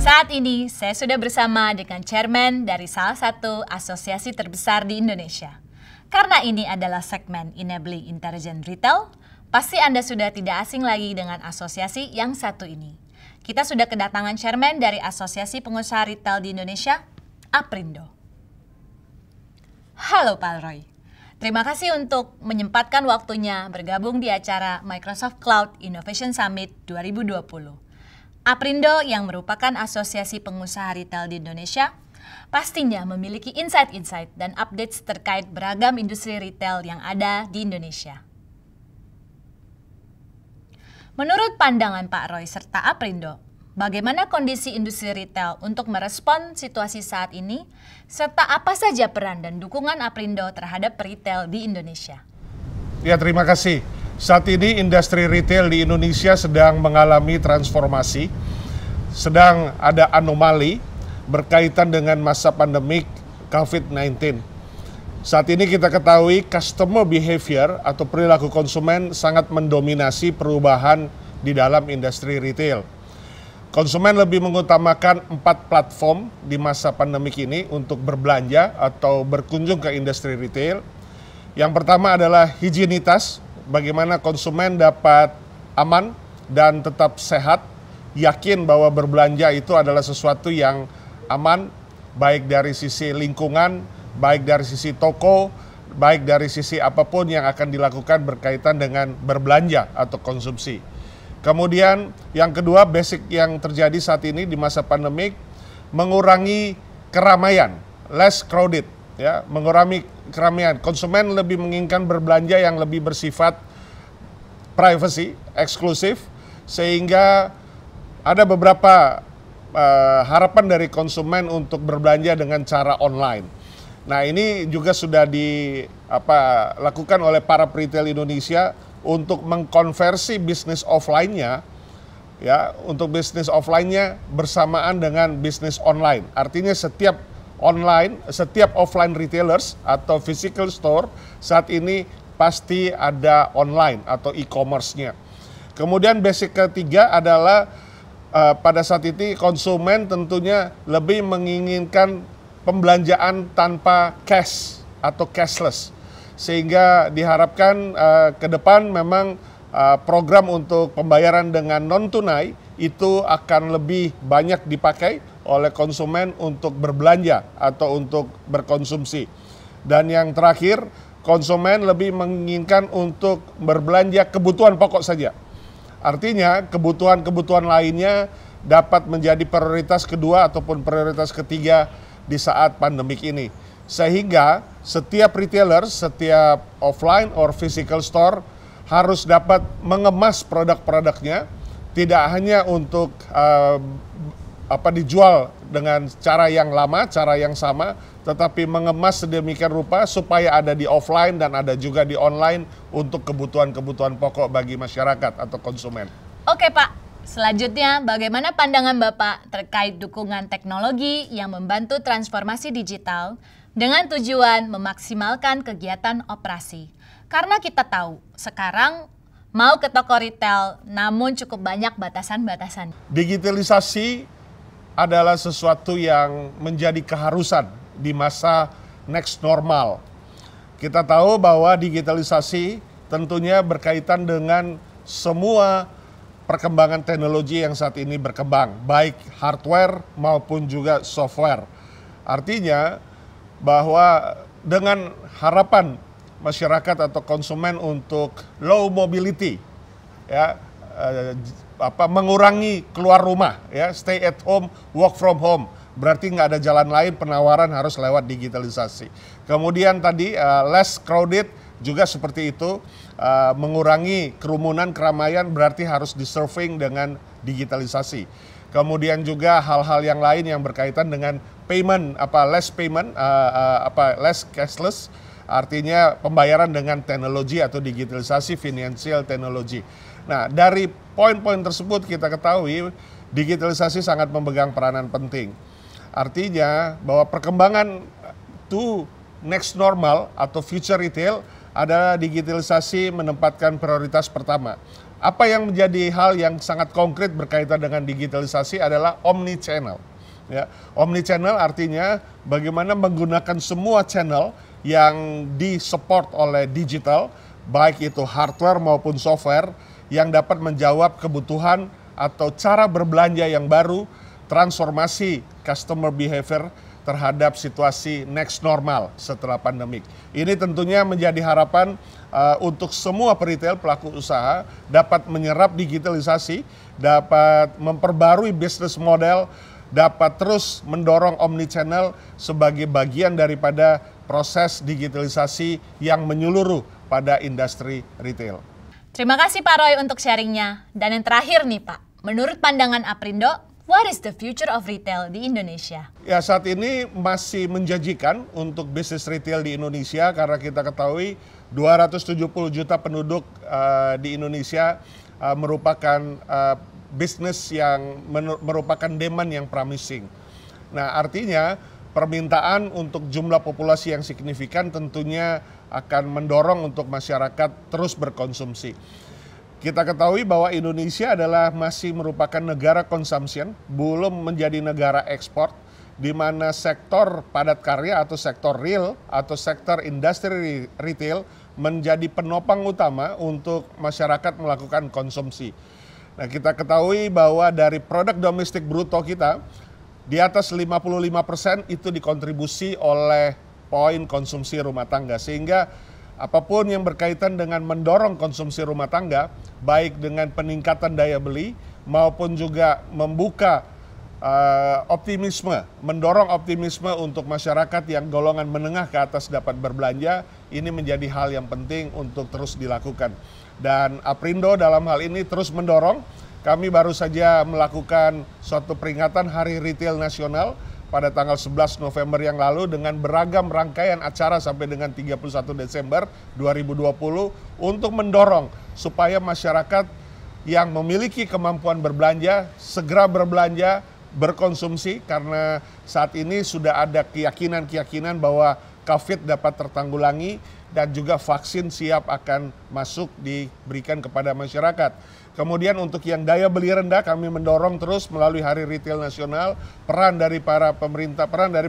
Saat ini, saya sudah bersama dengan chairman dari salah satu asosiasi terbesar di Indonesia. Karena ini adalah segmen Enabling Intelligent Retail, pasti Anda sudah tidak asing lagi dengan asosiasi yang satu ini. Kita sudah kedatangan chairman dari Asosiasi Pengusaha Retail di Indonesia, Aprindo. Halo Pak Roy, terima kasih untuk menyempatkan waktunya bergabung di acara Microsoft Cloud Innovation Summit 2020. Aprindo yang merupakan asosiasi pengusaha retail di Indonesia pastinya memiliki insight-insight dan updates terkait beragam industri retail yang ada di Indonesia. Menurut pandangan Pak Roy serta Aprindo, bagaimana kondisi industri retail untuk merespon situasi saat ini, serta apa saja peran dan dukungan Aprindo terhadap retail di Indonesia? Ya, terima kasih. Saat ini industri retail di Indonesia sedang mengalami transformasi, sedang ada anomali berkaitan dengan masa pandemik COVID-19. Saat ini kita ketahui customer behavior atau perilaku konsumen sangat mendominasi perubahan di dalam industri retail. Konsumen lebih mengutamakan 4 platform di masa pandemik ini untuk berbelanja atau berkunjung ke industri retail. Yang pertama adalah higienitas. Bagaimana konsumen dapat aman dan tetap sehat, yakin bahwa berbelanja itu adalah sesuatu yang aman, baik dari sisi lingkungan, baik dari sisi toko, baik dari sisi apapun yang akan dilakukan berkaitan dengan berbelanja atau konsumsi. Kemudian yang kedua, basic yang terjadi saat ini di masa pandemik, mengurangi keramaian, less crowded. Ya, mengurangi keramaian. Konsumen lebih menginginkan berbelanja yang lebih bersifat privacy, eksklusif, sehingga ada beberapa harapan dari konsumen untuk berbelanja dengan cara online. Nah, ini juga sudah dilakukan oleh para retail Indonesia untuk mengkonversi bisnis offline-nya, ya, untuk bisnis offline-nya bersamaan dengan bisnis online. Artinya setiap offline retailers atau physical store saat ini pasti ada online atau e-commerce-nya. Kemudian basic ketiga adalah pada saat ini konsumen tentunya lebih menginginkan pembelanjaan tanpa cash atau cashless. Sehingga diharapkan ke depan memang program untuk pembayaran dengan non-tunai itu akan lebih banyak dipakai oleh konsumen untuk berbelanja atau untuk berkonsumsi. Dan yang terakhir, konsumen lebih menginginkan untuk berbelanja kebutuhan pokok saja. Artinya kebutuhan-kebutuhan lainnya dapat menjadi prioritas kedua ataupun prioritas ketiga di saat pandemik ini. Sehingga setiap retailer, setiap offline or physical store harus dapat mengemas produk-produknya, tidak hanya untuk dijual dengan cara yang lama, cara yang sama, tetapi mengemas sedemikian rupa supaya ada di offline dan ada juga di online untuk kebutuhan-kebutuhan pokok bagi masyarakat atau konsumen. Oke Pak, selanjutnya bagaimana pandangan Bapak terkait dukungan teknologi yang membantu transformasi digital dengan tujuan memaksimalkan kegiatan operasi? Karena kita tahu sekarang mau ke toko retail namun cukup banyak batasan-batasan. Digitalisasi adalah sesuatu yang menjadi keharusan di masa next normal. Kita tahu bahwa digitalisasi tentunya berkaitan dengan semua perkembangan teknologi yang saat ini berkembang, baik hardware maupun juga software. Artinya bahwa dengan harapan masyarakat atau konsumen untuk low mobility, ya, mengurangi keluar rumah, ya, stay at home, work from home. Berarti nggak ada jalan lain, penawaran harus lewat digitalisasi. Kemudian tadi less crowded juga seperti itu, mengurangi kerumunan, keramaian berarti harus disurfing dengan digitalisasi. Kemudian juga hal-hal yang lain yang berkaitan dengan payment, less cashless, artinya pembayaran dengan teknologi atau digitalisasi financial technology. Nah, dari poin-poin tersebut kita ketahui digitalisasi sangat memegang peranan penting. Artinya bahwa perkembangan to next normal atau future retail adalah digitalisasi menempatkan prioritas pertama. Apa yang menjadi hal yang sangat konkret berkaitan dengan digitalisasi adalah omni-channel. Ya, omni-channel artinya bagaimana menggunakan semua channel yang disupport oleh digital, baik itu hardware maupun software, yang dapat menjawab kebutuhan atau cara berbelanja yang baru, transformasi customer behavior terhadap situasi next normal setelah pandemik. Ini tentunya menjadi harapan untuk semua peritel pelaku usaha dapat menyerap digitalisasi, dapat memperbarui bisnis model, dapat terus mendorong omnichannel sebagai bagian daripada proses digitalisasi yang menyeluruh pada industri retail. Terima kasih Pak Roy untuk sharingnya. Dan yang terakhir nih Pak, menurut pandangan Aprindo, what is the future of retail di Indonesia? Ya, saat ini masih menjanjikan untuk bisnis retail di Indonesia karena kita ketahui 270 juta penduduk di Indonesia merupakan bisnis yang merupakan demand yang promising. Nah, artinya permintaan untuk jumlah populasi yang signifikan tentunya akan mendorong untuk masyarakat terus berkonsumsi. Kita ketahui bahwa Indonesia adalah masih merupakan negara consumption, belum menjadi negara ekspor, di mana sektor padat karya atau sektor real atau sektor industri retail menjadi penopang utama untuk masyarakat melakukan konsumsi. Nah, kita ketahui bahwa dari produk domestik bruto kita, di atas 55% itu dikontribusi oleh poin konsumsi rumah tangga, sehingga apapun yang berkaitan dengan mendorong konsumsi rumah tangga, baik dengan peningkatan daya beli maupun juga membuka optimisme, mendorong optimisme untuk masyarakat yang golongan menengah ke atas dapat berbelanja, ini menjadi hal yang penting untuk terus dilakukan. Dan Aprindo dalam hal ini terus mendorong. Kami baru saja melakukan suatu peringatan Hari Retail Nasional pada tanggal 11 November yang lalu dengan beragam rangkaian acara sampai dengan 31 Desember 2020 untuk mendorong supaya masyarakat yang memiliki kemampuan berbelanja segera berbelanja, berkonsumsi, karena saat ini sudah ada keyakinan bahwa COVID dapat tertanggulangi dan juga vaksin siap akan masuk diberikan kepada masyarakat. Kemudian untuk yang daya beli rendah, kami mendorong terus melalui Hari Retail Nasional peran dari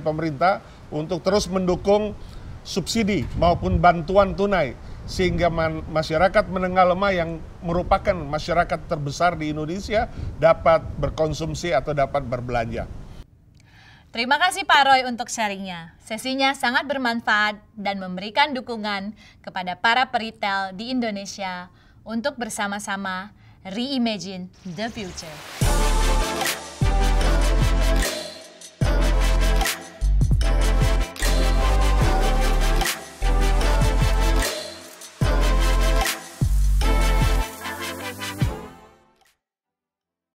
pemerintah untuk terus mendukung subsidi maupun bantuan tunai sehingga masyarakat menengah lemah yang merupakan masyarakat terbesar di Indonesia dapat berkonsumsi atau dapat berbelanja. Terima kasih Pak Roy untuk sharingnya. Sesinya sangat bermanfaat dan memberikan dukungan kepada para peritel di Indonesia untuk bersama-sama reimagine the future.